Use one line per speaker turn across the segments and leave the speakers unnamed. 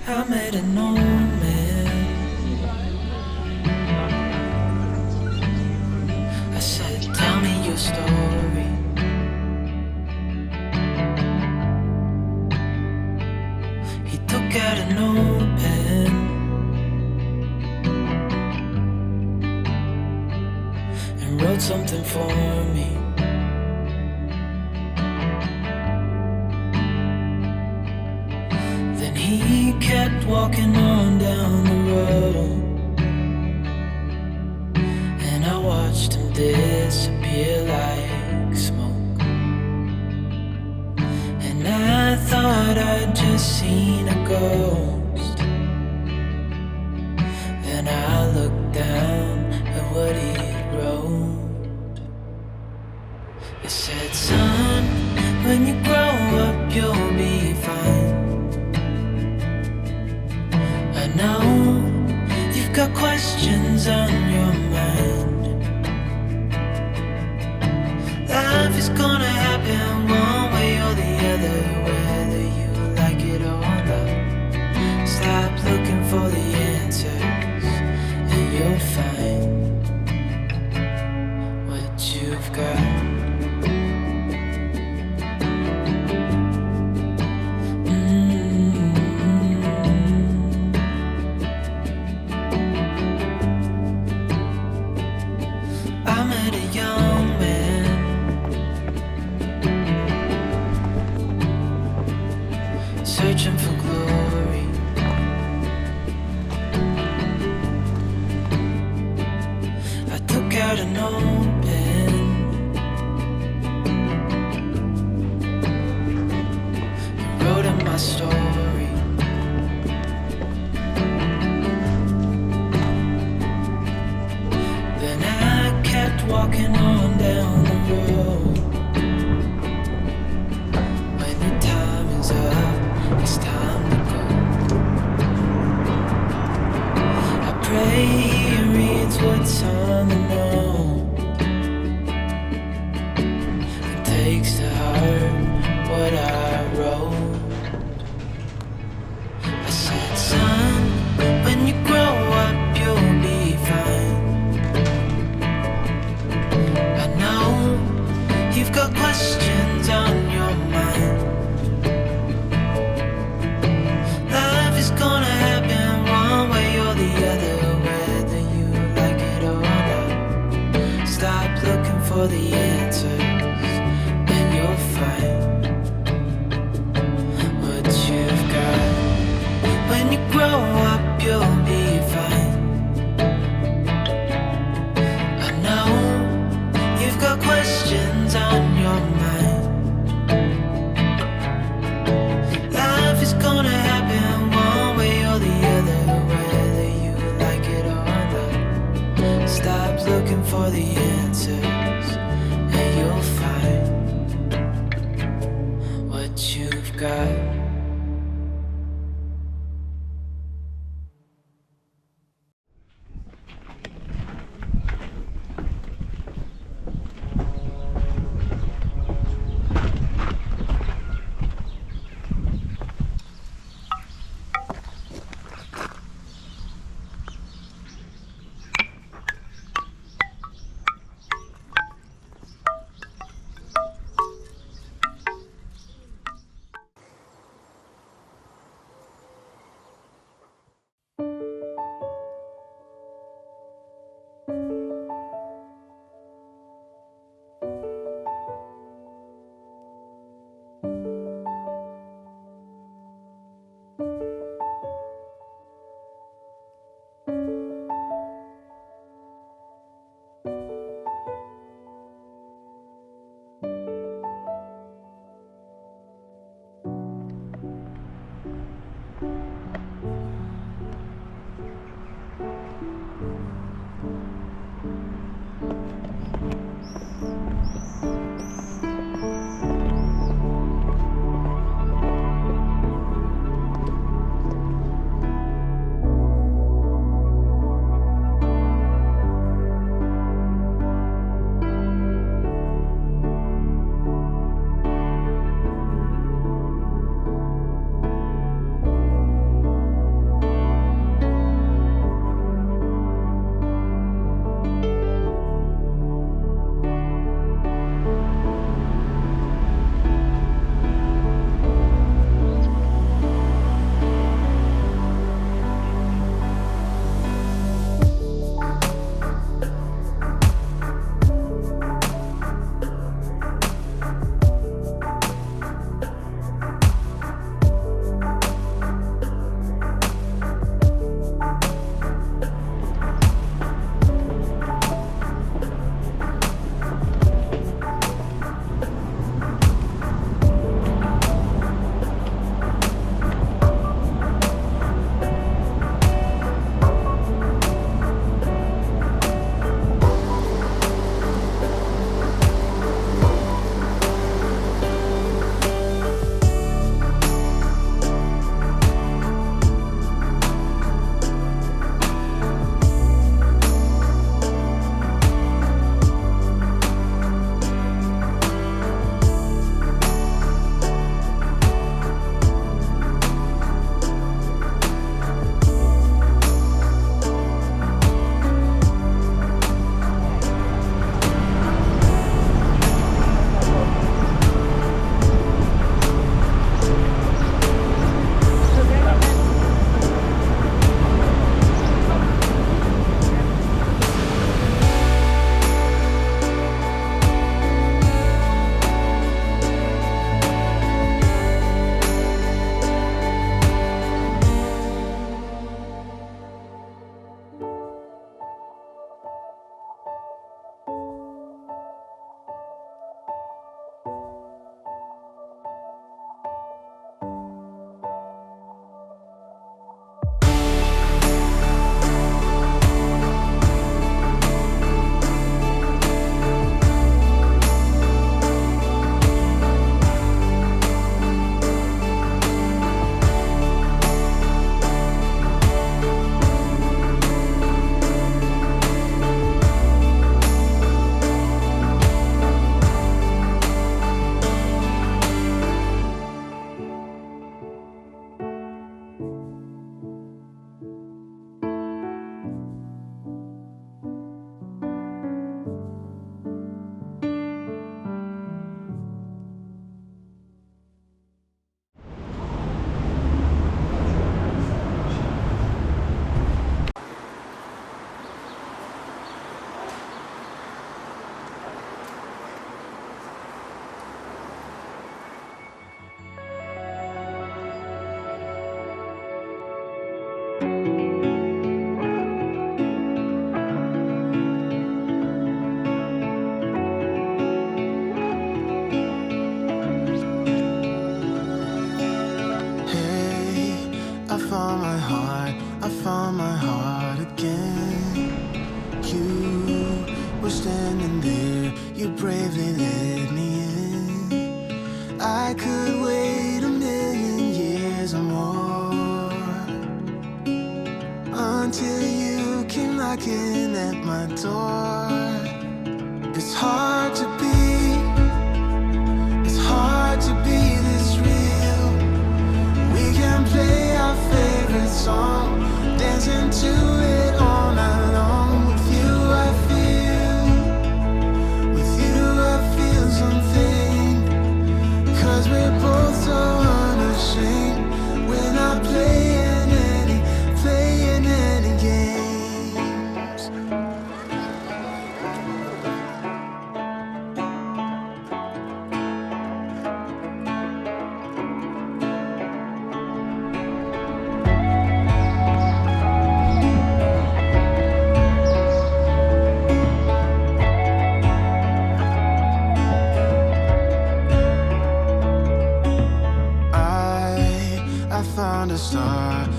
I met an old man. I said, tell me your story. He took out an old pen and wrote something for me. Then he kept walking on down the road, and I watched him disappear like smoke. And I thought I'd just seen a ghost. Then I looked down at what he wrote. It said, son, when you grow up you'll be fine. I know you've got questions on your mind. Life is gonna happen one way or the other, whether you like it or not. Stop looking for the answers and you'll find what you've got. I met a young man, searching for glory. I took out an old pen and wrote in my story. Then I kept walking on down the road. When your time is up, it's time to go. I pray he reads what's on the note and takes to heart what I wrote. I said, son, when you grow up you'll be fine. I know you've got questions on your mind. Life is gonna happen one way or the other, whether you like it or not. Stop looking for the answers and you'll find what you've got. When you grow up you'll be fine. I know you've got questions on your mind. Life is gonna happen one way or the other, whether you like it or not. Stop looking for the answers and you'll find what you've got. knocking at my door. It's hard to be, it's hard to be this real. We can play our favorite song, dancing to it all night long. With you I feel, with you I feel something. 'Cause we're both so unashamed. We're not playing any games.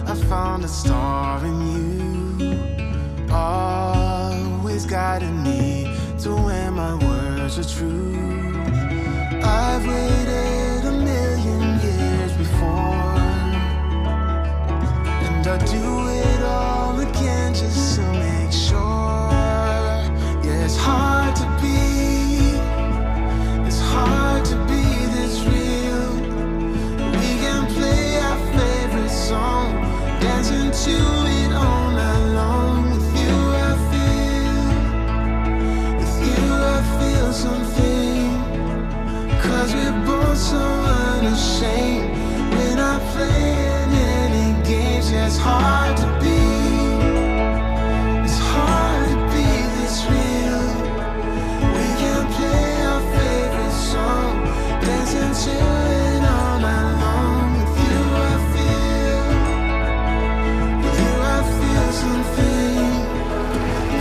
I found a star in you, always guiding me to where my words are true. I've waited a million years before, and I'll do it all again just to make sure. Yeah, it's hard to be, it's hard to be this real. We can play our favorite song, dancing to it all night long. With you I feel something. 'Cause we're both so unashamed. We're not playing any games. Yeah, it's hard to be, it's hard to be this real. We can play our favorite song, dancing to it all night long. With you I feel something.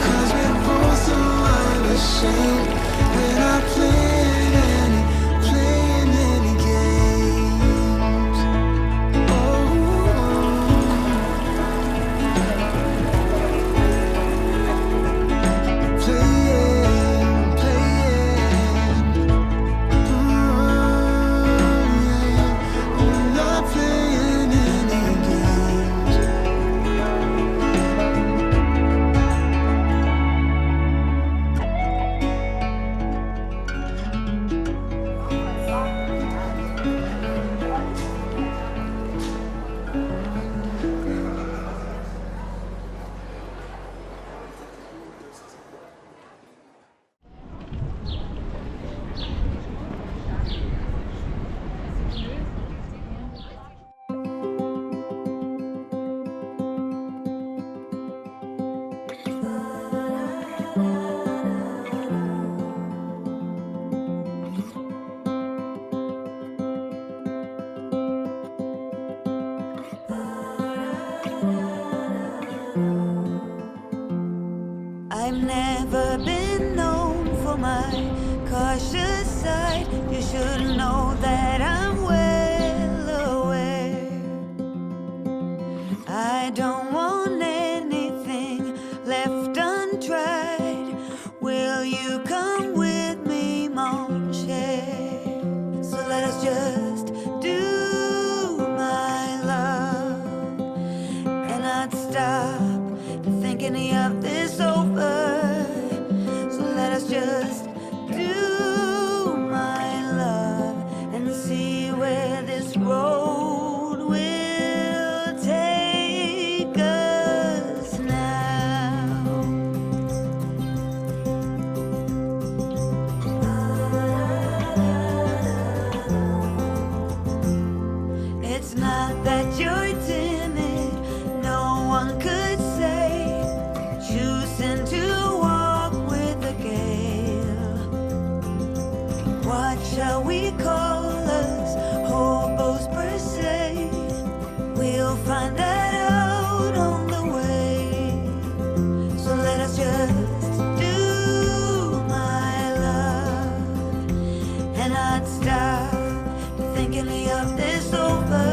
'Cause we're both so unashamed. We're not playing any games. Oh, playing. We're not playing any games.
I've never been known for my cautious side. You should know that I'm well aware. I don't want anything left untried. Will you come with me, mon cher? So let us just do my love and not stop thinking of this over. So let us just do my love and see where this road will take us now. It's not that you're timid, no one could say. Choosing to walk with the gale. What shall we call us? Hobos per se. We'll find that out on the way. So let us just do my love and not stop thinking of this over.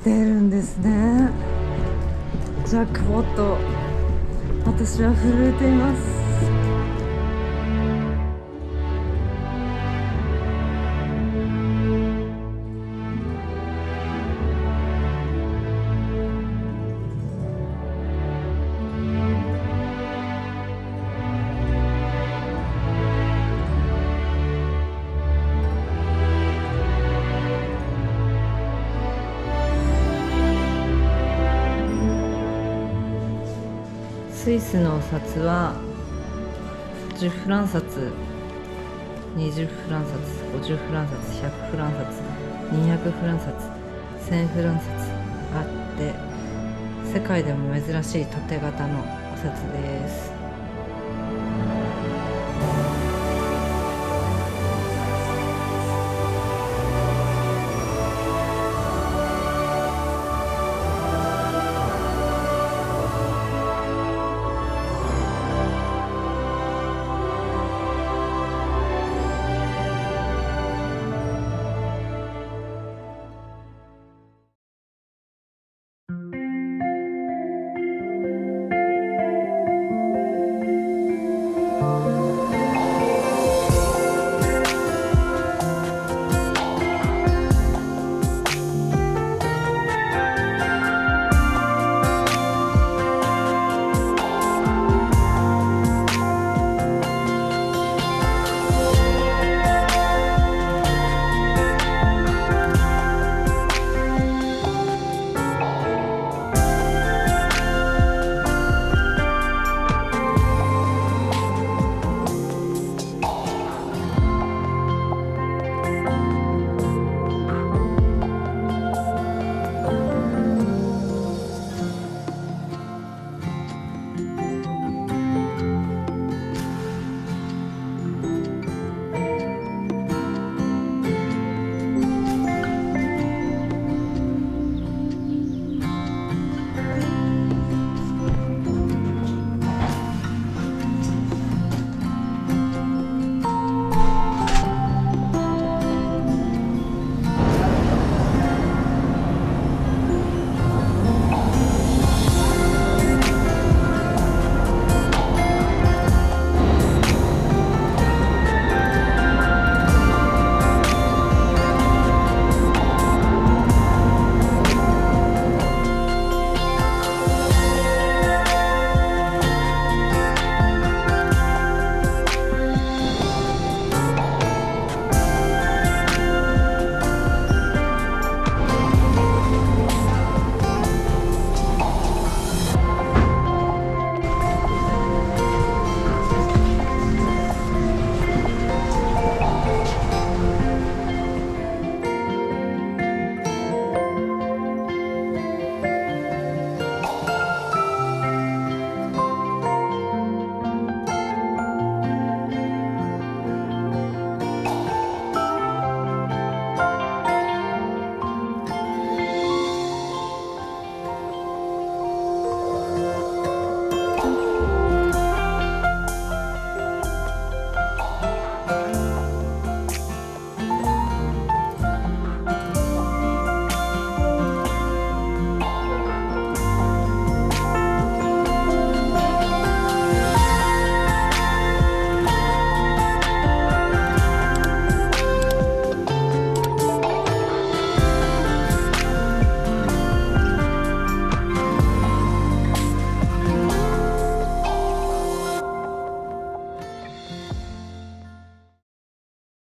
出るんですね。ジャックポット、私は震えています。スイスのお札は10フラン札、20フラン札、50フラン札、100フラン札、200フラン札、1000フラン札あって、世界でも珍しい縦型のお札です。